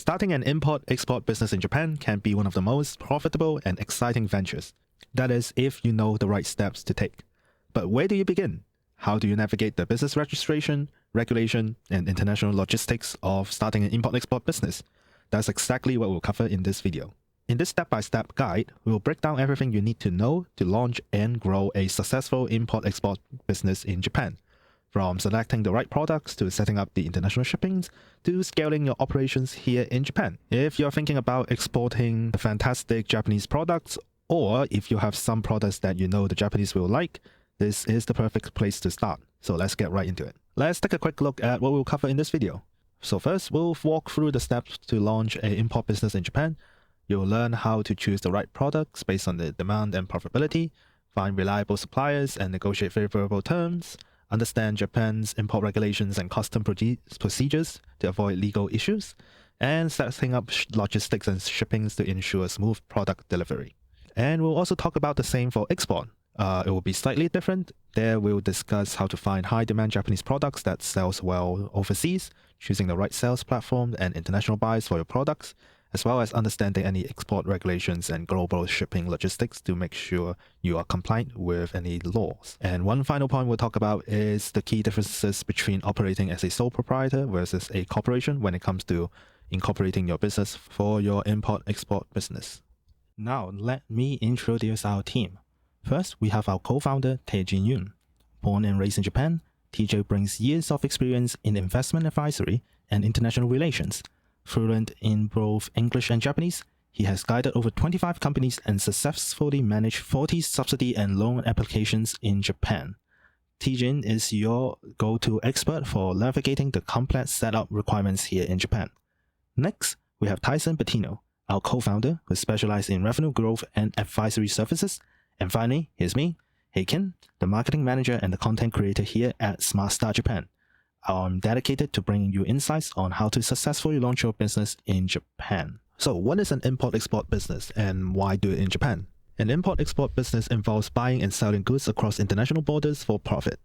Starting an import-export business in Japan can be one of the most profitable and exciting ventures. That is, if you know the right steps to take. But where do you begin? How do you navigate the business registration, regulation, and international logistics of starting an import-export business? That's exactly what we'll cover in this video. In this step-by-step guide, we'll break down everything you need to know to launch and grow a successful import-export business in Japan. From selecting the right products to setting up the international shippings to scaling your operations here in Japan. If you're thinking about exporting fantastic Japanese products, or if you have some products that you know the Japanese will like, this is the perfect place to start. So let's get right into it. Let's take a quick look at what we'll cover in this video. So first, we'll walk through the steps to launch an import business in Japan. You'll learn how to choose the right products based on the demand and profitability, find reliable suppliers and negotiate favorable terms, understand Japan's import regulations and custom procedures to avoid legal issues, and setting up logistics and shippings to ensure smooth product delivery. And we'll also talk about the same for export. It will be slightly different. There we'll discuss how to find high-demand Japanese products that sells well overseas, choosing the right sales platform and international buys for your products, as well as understanding any export regulations and global shipping logistics to make sure you are compliant with any laws. And one final point we'll talk about is the key differences between operating as a sole proprietor versus a corporation when it comes to incorporating your business for your import-export business. Now, let me introduce our team. First, we have our co-founder, Tae-Jin Yoon. Born and raised in Japan, TJ brings years of experience in investment advisory and international relations. Fluent in both English and Japanese, he has guided over 25 companies and successfully managed 40 subsidy and loan applications in Japan. Tae-Jin is your go-to expert for navigating the complex setup requirements here in Japan. Next, we have Tyson Bettino, our co-founder who specializes in revenue growth and advisory services. And finally, here's me, Heiken, the marketing manager and the content creator here at SmartStart Japan. I'm dedicated to bringing you insights on how to successfully launch your business in Japan. So what is an import-export business and why do it in Japan? An import-export business involves buying and selling goods across international borders for profit.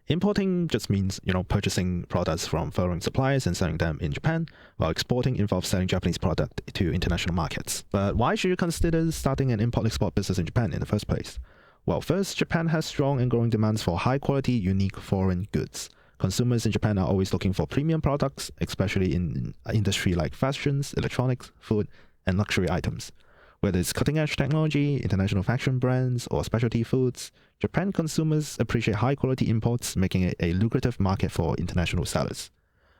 Importing just means, purchasing products from foreign suppliers and selling them in Japan, while exporting involves selling Japanese product to international markets. But why should you consider starting an import-export business in Japan in the first place? Well, first, Japan has strong and growing demands for high-quality, unique foreign goods. Consumers in Japan are always looking for premium products, especially in industry like fashions, electronics, food, and luxury items. Whether it's cutting-edge technology, international fashion brands, or specialty foods, Japan consumers appreciate high-quality imports, making it a lucrative market for international sellers.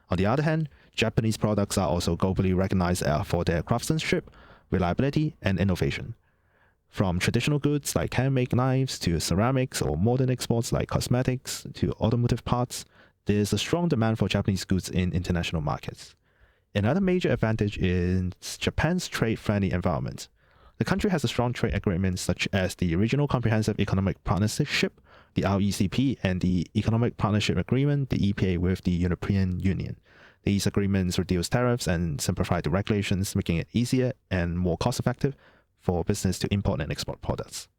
On the other hand, Japanese products are also globally recognized for their craftsmanship, reliability, and innovation. From traditional goods like handmade knives to ceramics or modern exports like cosmetics to automotive parts, there's a strong demand for Japanese goods in international markets. Another major advantage is Japan's trade-friendly environment. The country has a strong trade agreements such as the Regional Comprehensive Economic Partnership, the RECP, and the Economic Partnership Agreement, the EPA, with the European Union. These agreements reduce tariffs and simplify the regulations, making it easier and more cost-effective for business to import and export products.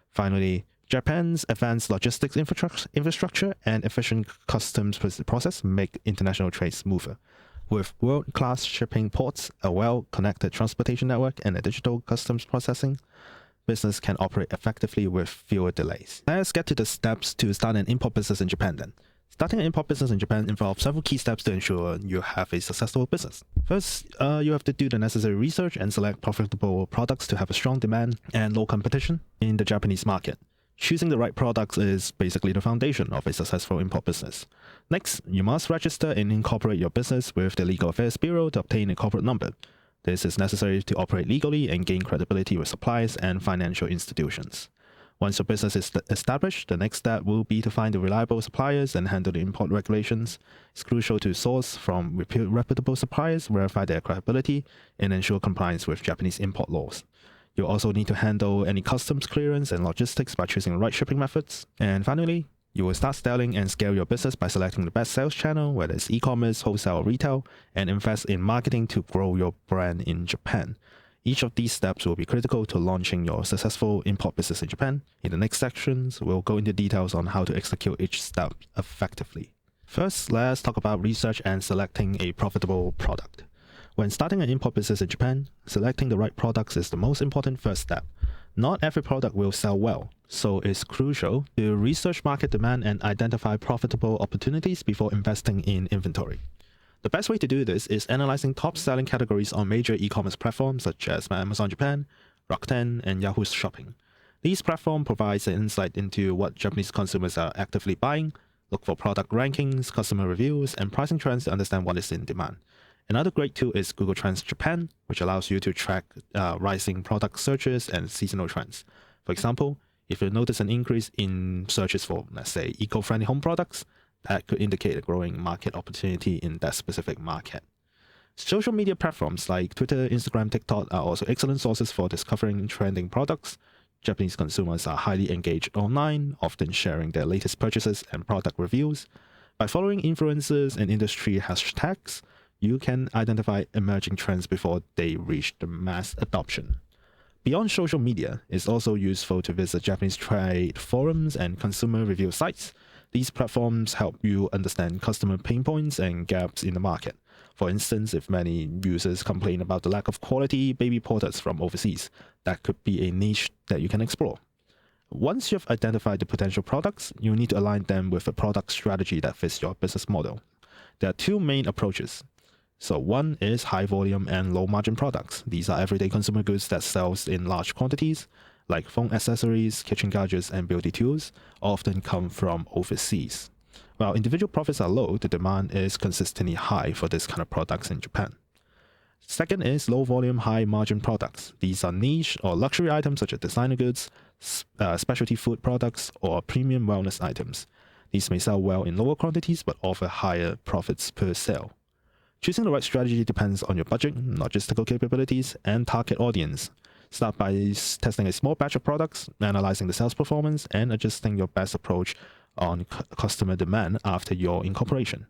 Finally, Japan's advanced logistics infrastructure and efficient customs process make international trade smoother. With world-class shipping ports, a well-connected transportation network, and a digital customs processing, business can operate effectively with fewer delays. Let's get to the steps to start an import business in Japan then. Starting an import business in Japan involves several key steps to ensure you have a successful business. First, you have to do the necessary research and select profitable products to have a strong demand and low competition in the Japanese market. Choosing the right products is basically the foundation of a successful import business. Next, you must register and incorporate your business with the Legal Affairs Bureau to obtain a corporate number. This is necessary to operate legally and gain credibility with suppliers and financial institutions. Once your business is established, the next step will be to find the reliable suppliers and handle the import regulations. It's crucial to source from reputable suppliers, verify their credibility, and ensure compliance with Japanese import laws. You'll also need to handle any customs clearance and logistics by choosing the right shipping methods. And finally, you will start selling and scale your business by selecting the best sales channel, whether it's e-commerce, wholesale, or retail, and invest in marketing to grow your brand in Japan. Each of these steps will be critical to launching your successful import business in Japan. In the next sections, we'll go into details on how to execute each step effectively. First, let's talk about research and selecting a profitable product. When starting an import business in Japan, selecting the right products is the most important first step. Not every product will sell well, so it's crucial to research market demand and identify profitable opportunities before investing in inventory. The best way to do this is analyzing top-selling categories on major e-commerce platforms such as Amazon Japan, Rakuten, and Yahoo Shopping. These platforms provide an insight into what Japanese consumers are actively buying, look for product rankings, customer reviews, and pricing trends to understand what is in demand. Another great tool is Google Trends Japan, which allows you to track rising product searches and seasonal trends. For example, if you notice an increase in searches for, let's say, eco-friendly home products, that could indicate a growing market opportunity in that specific market. Social media platforms like Twitter, Instagram, TikTok are also excellent sources for discovering trending products. Japanese consumers are highly engaged online, often sharing their latest purchases and product reviews. By following influencers and industry hashtags, you can identify emerging trends before they reach the mass adoption. Beyond social media, it's also useful to visit Japanese trade forums and consumer review sites. These platforms help you understand customer pain points and gaps in the market. For instance, if many users complain about the lack of quality baby products from overseas, that could be a niche that you can explore. Once you've identified the potential products, you need to align them with a product strategy that fits your business model. There are two main approaches. So one is high volume and low margin products. These are everyday consumer goods that sells in large quantities, like phone accessories, kitchen gadgets, and beauty tools, often come from overseas. While individual profits are low, the demand is consistently high for this kind of products in Japan. Second is low volume, high margin products. These are niche or luxury items such as designer goods, specialty food products, or premium wellness items. These may sell well in lower quantities but offer higher profits per sale. Choosing the right strategy depends on your budget, logistical capabilities, and target audience. Start by testing a small batch of products, analyzing the sales performance, and adjusting your best approach on customer demand after your incorporation.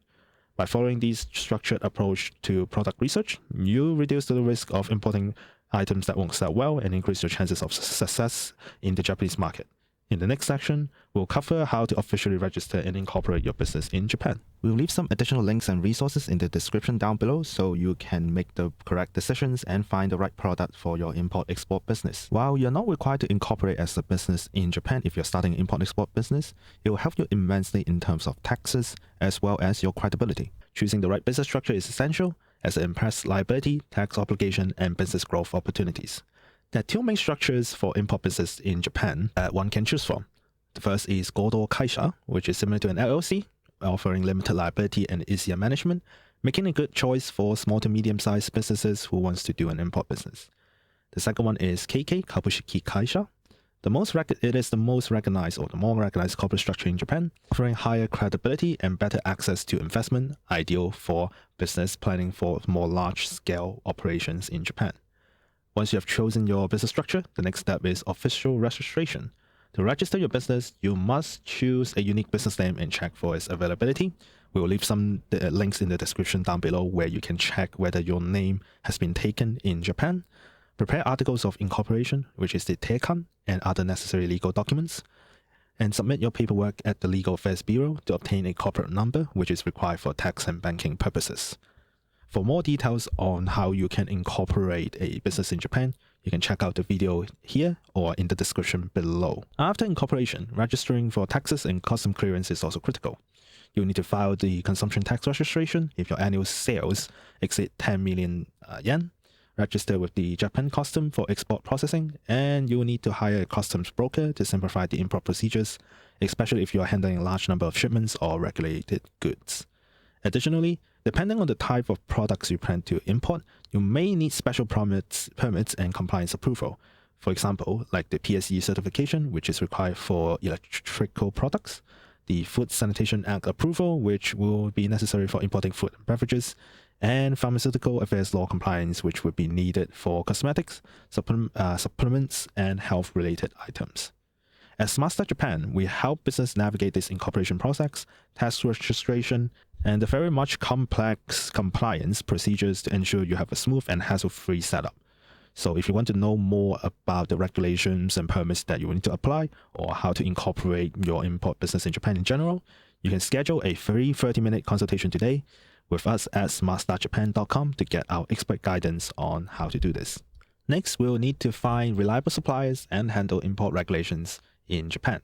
By following this structured approach to product research, you reduce the risk of importing items that won't sell well and increase your chances of success in the Japanese market. In the next section, we'll cover how to officially register and incorporate your business in Japan. We'll leave some additional links and resources in the description down below so you can make the correct decisions and find the right product for your import-export business. While you're not required to incorporate as a business in Japan if you're starting an import-export business, it will help you immensely in terms of taxes as well as your credibility. Choosing the right business structure is essential as it impacts liability, tax obligation, and business growth opportunities. There are two main structures for import business in Japan that one can choose from. The first is Godo Kaisha, which is similar to an LLC, offering limited liability and easier management, making a good choice for small to medium-sized businesses who wants to do an import business. The second one is KK Kabushiki Kaisha. It is the most recognized or the more recognized corporate structure in Japan, offering higher credibility and better access to investment, ideal for business planning for more large-scale operations in Japan. Once you have chosen your business structure, the next step is official registration. To register your business, you must choose a unique business name and check for its availability. We will leave some links in the description down below where you can check whether your name has been taken in Japan. Prepare articles of incorporation, which is the teikan, and other necessary legal documents. And submit your paperwork at the Legal Affairs Bureau to obtain a corporate number, which is required for tax and banking purposes. For more details on how you can incorporate a business in Japan, you can check out the video here or in the description below. After incorporation, registering for taxes and custom clearance is also critical. You'll need to file the consumption tax registration if your annual sales exceed 10 million yen, register with the Japan Custom for export processing, and you will need to hire a customs broker to simplify the import procedures, especially if you are handling a large number of shipments or regulated goods. Additionally, depending on the type of products you plan to import, you may need special permits and compliance approval. For example, like the PSE certification, which is required for electrical products, the Food Sanitation Act approval, which will be necessary for importing food and beverages, and Pharmaceutical Affairs Law compliance, which would be needed for cosmetics, supplements, and health-related items. At SmartStart Japan, we help business navigate this incorporation process, tax registration, and the very much complex compliance procedures to ensure you have a smooth and hassle-free setup. So if you want to know more about the regulations and permits that you will need to apply, or how to incorporate your import business in Japan in general, you can schedule a free 30-minute consultation today. with us at SmartStartJapan.com to get our expert guidance on how to do this. Next, we'll need to find reliable suppliers and handle import regulations in Japan.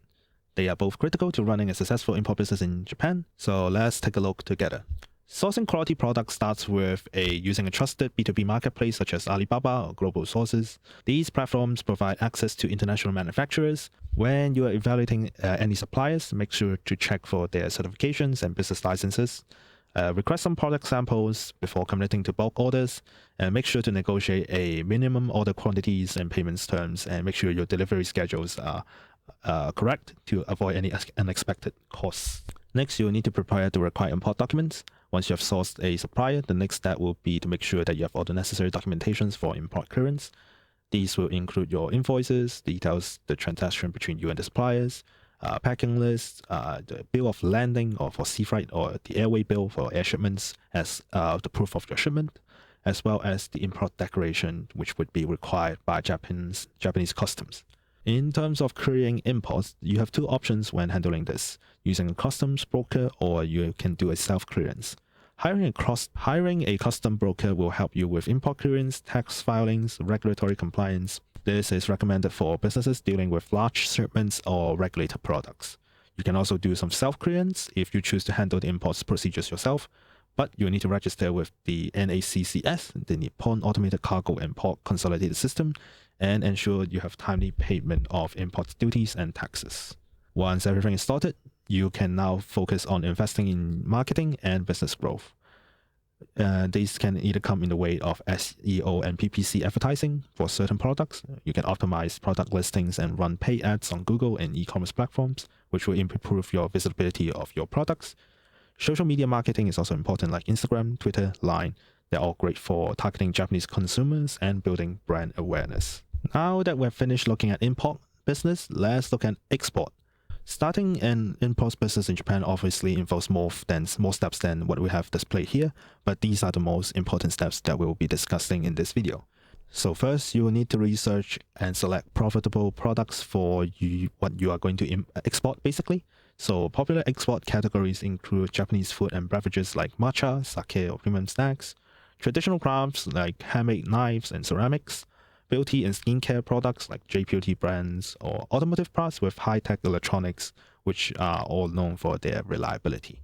They are both critical to running a successful import business in Japan, so let's take a look together. Sourcing quality products starts with using a trusted B2B marketplace such as Alibaba or Global Sources. These platforms provide access to international manufacturers. When you are evaluating any suppliers, make sure to check for their certifications and business licenses. Request some product samples before committing to bulk orders, and make sure to negotiate a minimum order quantities and payments terms, and make sure your delivery schedules are correct to avoid any unexpected costs. Next, you'll need to prepare the required import documents. Once you have sourced a supplier, the next step will be to make sure that you have all the necessary documentations for import clearance. These will include your invoices, details the transaction between you and the suppliers, packing lists, the bill of landing or for sea freight, or the airway bill for air shipments as the proof of your shipment, as well as the import declaration, which would be required by Japanese customs. In terms of clearing imports, you have two options when handling this: using a customs broker, or you can do a self-clearance. Hiring a custom broker will help you with import clearance, tax filings, regulatory compliance. This is recommended for businesses dealing with large shipments or regulated products. You can also do some self-clearance if you choose to handle the imports procedures yourself, but you need to register with the NACCS, the Nippon Automated Cargo and Port Consolidated System, and ensure you have timely payment of import duties and taxes. Once everything is sorted, you can now focus on investing in marketing and business growth. These can either come in the way of SEO and PPC advertising for certain products. You can optimize product listings and run paid ads on Google and e-commerce platforms, which will improve your visibility of your products. Social media marketing is also important, like Instagram, Twitter, Line. They're all great for targeting Japanese consumers and building brand awareness. Now that we've finished looking at import business, let's look at export. Starting an import business in Japan obviously involves more steps than what we have displayed here, but these are the most important steps that we'll be discussing in this video. So first, you will need to research and select profitable products for what you are going to export, basically. So popular export categories include Japanese food and beverages like matcha, sake, or premium snacks, traditional crafts like handmade knives and ceramics, beauty and skincare products like JPOT brands, or automotive parts with high-tech electronics, which are all known for their reliability.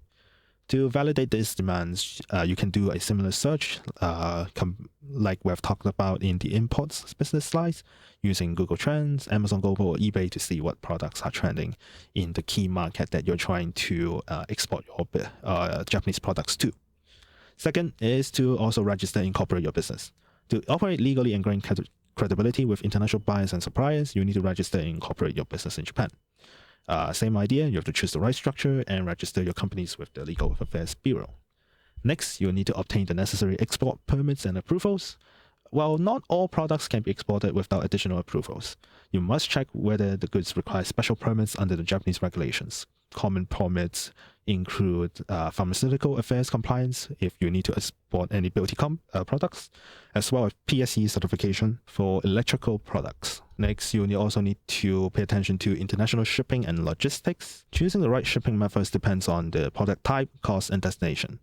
To validate these demands, you can do a similar search, like we've talked about in the imports business slides, using Google Trends, Amazon Global, or eBay to see what products are trending in the key market that you're trying to export your Japanese products to. Second is to also register and incorporate your business. To operate legally and gain credibility with international buyers and suppliers, you need to register and incorporate your business in Japan. Same idea, you have to choose the right structure and register your companies with the Legal Affairs Bureau. Next, you'll need to obtain the necessary export permits and approvals. While not all products can be exported without additional approvals, you must check whether the goods require special permits under the Japanese regulations. Common permits include pharmaceutical affairs compliance if you need to export any beauty products, as well as PSE certification for electrical products. Next, you also need to pay attention to international shipping and logistics. Choosing the right shipping methods depends on the product type, cost, and destination.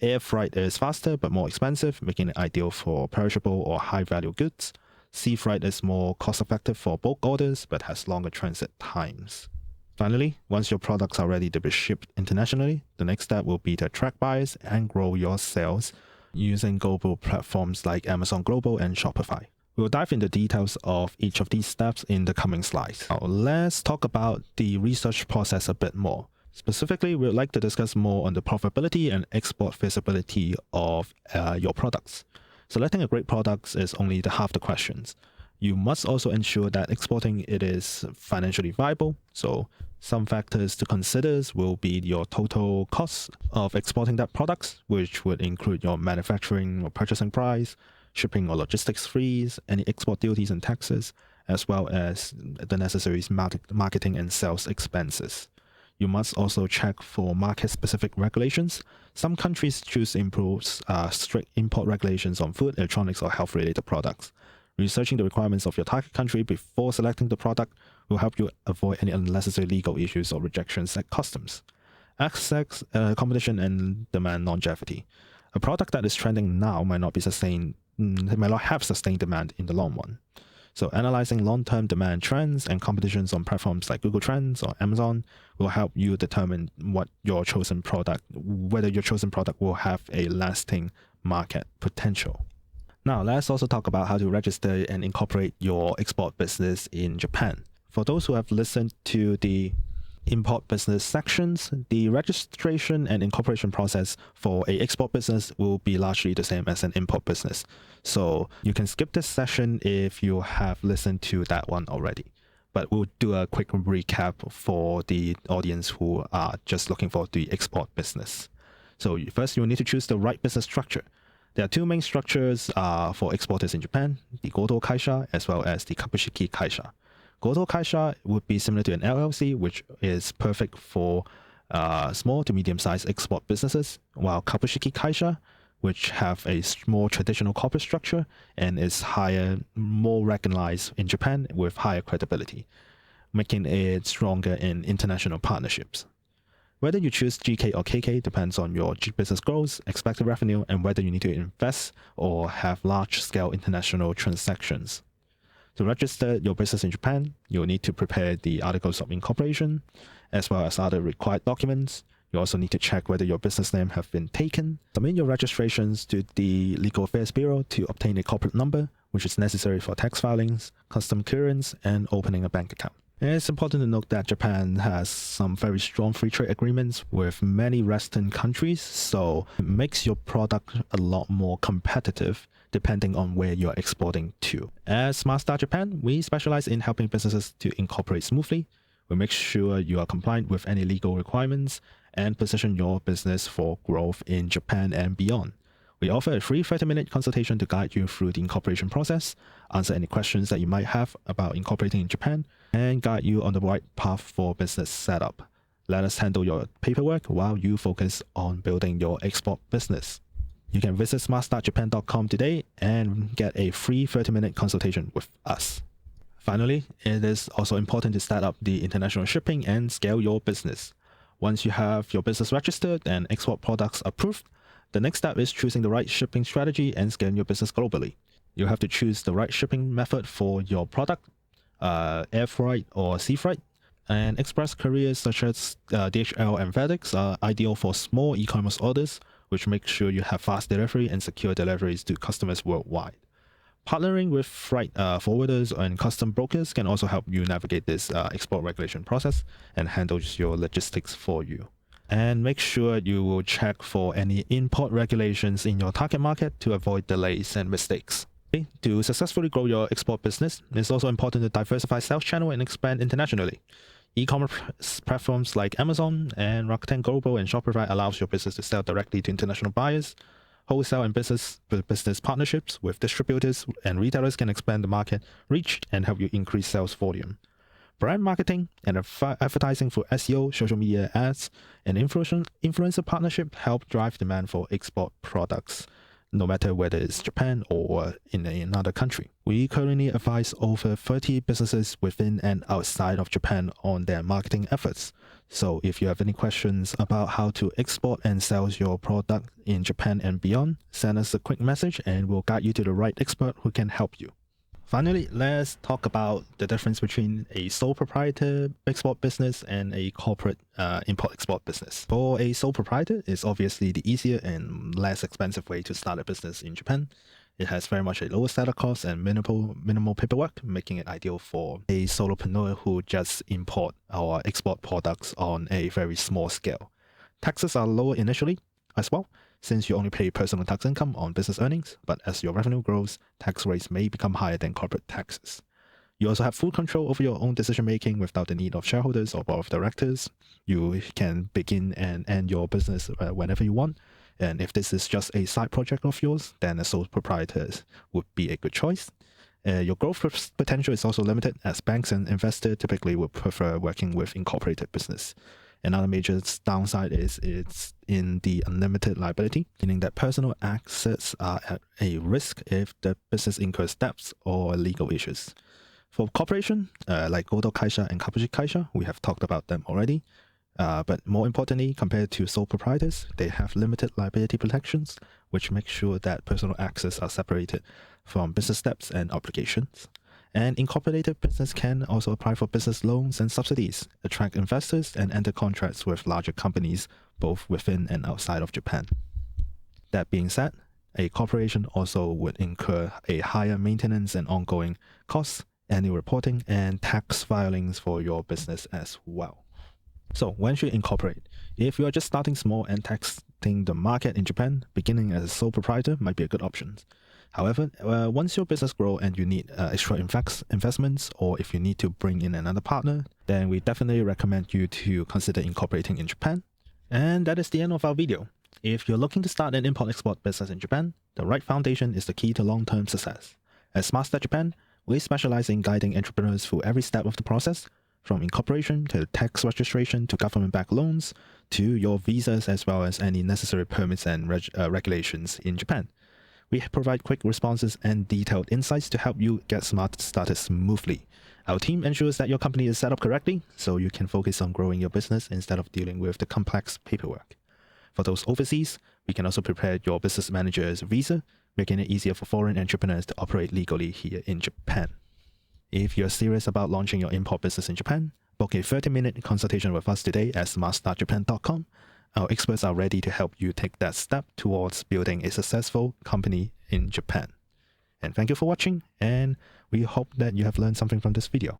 Air freight is faster but more expensive, making it ideal for perishable or high-value goods. Sea freight is more cost-effective for bulk orders but has longer transit times. Finally, once your products are ready to be shipped internationally, the next step will be to attract buyers and grow your sales using global platforms like Amazon Global and Shopify. We'll dive into details of each of these steps in the coming slides. Now, let's talk about the research process a bit more. Specifically, we'd like to discuss more on the profitability and export feasibility of your products. Selecting a great product is only the half the questions. You must also ensure that exporting it is financially viable. So some factors to consider will be your total cost of exporting that product, which would include your manufacturing or purchasing price, shipping or logistics fees, any export duties and taxes, as well as the necessary marketing and sales expenses. You must also check for market-specific regulations. Some countries choose to impose strict import regulations on food, electronics, or health-related products. Researching the requirements of your target country before selecting the product will help you avoid any unnecessary legal issues or rejections at customs. Access, competition, and demand longevity. A product that is trending now might not have sustained demand in the long run. So analyzing long-term demand trends and competitions on platforms like Google Trends or Amazon will help you determine whether your chosen product will have a lasting market potential. Now, let's also talk about how to register and incorporate your export business in Japan. For those who have listened to the import business sections, the registration and incorporation process for a export business will be largely the same as an import business. So you can skip this session if you have listened to that one already. But we'll do a quick recap for the audience who are just looking for the export business. So first, you will need to choose the right business structure. There are two main structures for exporters in Japan, the Goto Kaisha as well as the Kabushiki Kaisha. Goto Kaisha would be similar to an LLC, which is perfect for small to medium-sized export businesses, while Kabushiki Kaisha, which have a more traditional corporate structure and is more recognized in Japan with higher credibility, making it stronger in international partnerships. Whether you choose GK or KK depends on your business goals, expected revenue, and whether you need to invest or have large-scale international transactions. To register your business in Japan, you'll need to prepare the articles of incorporation, as well as other required documents. You also need to check whether your business name have been taken. Submit your registrations to the Legal Affairs Bureau to obtain a corporate number, which is necessary for tax filings, custom clearance, and opening a bank account. And it's important to note that Japan has some very strong free trade agreements with many Western countries, so it makes your product a lot more competitive depending on where you're exporting to. As SmartStart Japan, we specialize in helping businesses to incorporate smoothly. We make sure you are compliant with any legal requirements and position your business for growth in Japan and beyond. We offer a free 30-minute consultation to guide you through the incorporation process, answer any questions that you might have about incorporating in Japan, and guide you on the right path for business setup. Let us handle your paperwork while you focus on building your export business. You can visit smartstartjapan.com today and get a free 30-minute consultation with us. Finally, it is also important to set up the international shipping and scale your business. Once you have your business registered and export products approved, the next step is choosing the right shipping strategy and scaling your business globally. You have to choose the right shipping method for your product, air freight or sea freight. And express couriers such as DHL and FedEx are ideal for small e-commerce orders, which makes sure you have fast delivery and secure deliveries to customers worldwide. Partnering with freight forwarders and custom brokers can also help you navigate this export regulation process and handle your logistics for you. And make sure you will check for any import regulations in your target market to avoid delays and mistakes. To successfully grow your export business, it's also important to diversify sales channel and expand internationally. E-commerce platforms like Amazon and Rakuten Global and Shopify allows your business to sell directly to international buyers. Wholesale and business partnerships with distributors and retailers can expand the market reach and help you increase sales volume. Brand marketing and advertising for SEO, social media ads, and influencer partnership help drive demand for export products, no matter whether it's Japan or in another country. We currently advise over 30 businesses within and outside of Japan on their marketing efforts. So if you have any questions about how to export and sell your product in Japan and beyond, send us a quick message and we'll guide you to the right expert who can help you. Finally, let's talk about the difference between a sole proprietor export business and a corporate import-export business. For a sole proprietor, it's obviously the easier and less expensive way to start a business in Japan. It has very much a lower setup cost and minimal paperwork, making it ideal for a solopreneur who just import or export products on a very small scale. Taxes are lower initially as well, since you only pay personal tax income on business earnings, but as your revenue grows, tax rates may become higher than corporate taxes. You also have full control over your own decision-making without the need of shareholders or board of directors. You can begin and end your business whenever you want. And if this is just a side project of yours, then a sole proprietor would be a good choice. Your growth potential is also limited, as banks and investors typically would prefer working with incorporated business. Another major downside is it's in the unlimited liability, meaning that personal assets are at a risk if the business incurs debts or legal issues. For corporation, like Goto Kaisha and Kabushiki Kaisha, we have talked about them already. But more importantly, compared to sole proprietors, they have limited liability protections, which make sure that personal assets are separated from business debts and obligations. An incorporated business can also apply for business loans and subsidies, attract investors, and enter contracts with larger companies, both within and outside of Japan. That being said, a corporation also would incur a higher maintenance and ongoing costs, annual reporting, and tax filings for your business as well. So when should you incorporate? If you are just starting small and testing the market in Japan, beginning as a sole proprietor might be a good option. However, once your business grows and you need extra investments, or if you need to bring in another partner, then we definitely recommend you to consider incorporating in Japan. And that is the end of our video. If you're looking to start an import-export business in Japan, the right foundation is the key to long-term success. At SmartStart Japan, we specialize in guiding entrepreneurs through every step of the process, from incorporation to tax registration to government-backed loans to your visas, as well as any necessary permits and regulations in Japan. We provide quick responses and detailed insights to help you get started smoothly. Our team ensures that your company is set up correctly, so you can focus on growing your business instead of dealing with the complex paperwork. For those overseas, we can also prepare your business manager's visa, making it easier for foreign entrepreneurs to operate legally here in Japan. If you're serious about launching your import business in Japan, book a 30-minute consultation with us today at smartstartjapan.com. Our experts are ready to help you take that step towards building a successful company in Japan. And thank you for watching, and we hope that you have learned something from this video.